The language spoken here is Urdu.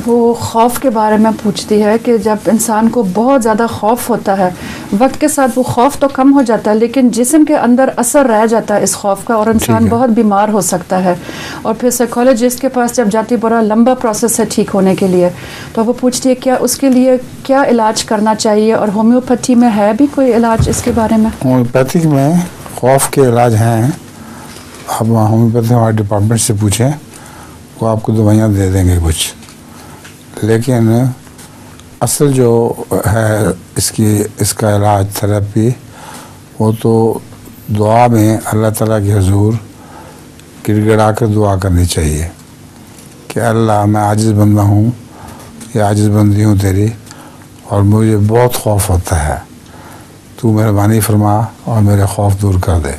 وہ خوف کے بارے میں پوچھتی ہے کہ جب انسان کو بہت زیادہ خوف ہوتا ہے، وقت کے ساتھ وہ خوف تو کم ہو جاتا ہے لیکن جسم کے اندر اثر رہ جاتا ہے اس خوف کا، اور انسان بہت بیمار ہو سکتا ہے، اور پھر سائیکالوجسٹ کے پاس جب جاتی، بڑا لمبا پروسیس ہے ٹھیک ہونے کے لیے، تو وہ پوچھتی ہے کیا اس کے لیے کیا علاج کرنا چاہیے، اور ہومیوپیتھی میں ہے بھی کوئی علاج اس کے بارے میں؟ ہومیوپیتھک میں خوف کے علاج ہیں، آپ ہومیوپیتھی ہمارے ڈپارٹمنٹ سے پوچھیں، وہ آپ کو دوائیاں دے دیں گے کچھ، لیکن اصل جو ہے اس کا علاج تھراپی، وہ تو دعا میں اللہ تعالیٰ کے حضور گڑ گڑا کر دعا کرنی چاہیے کہ اللہ میں عاجز بندہ ہوں، یا عاجز بندی ہوں تیری، اور مجھے بہت خوف ہوتا ہے، تو مہربانی فرما اور میرے خوف دور کر دے۔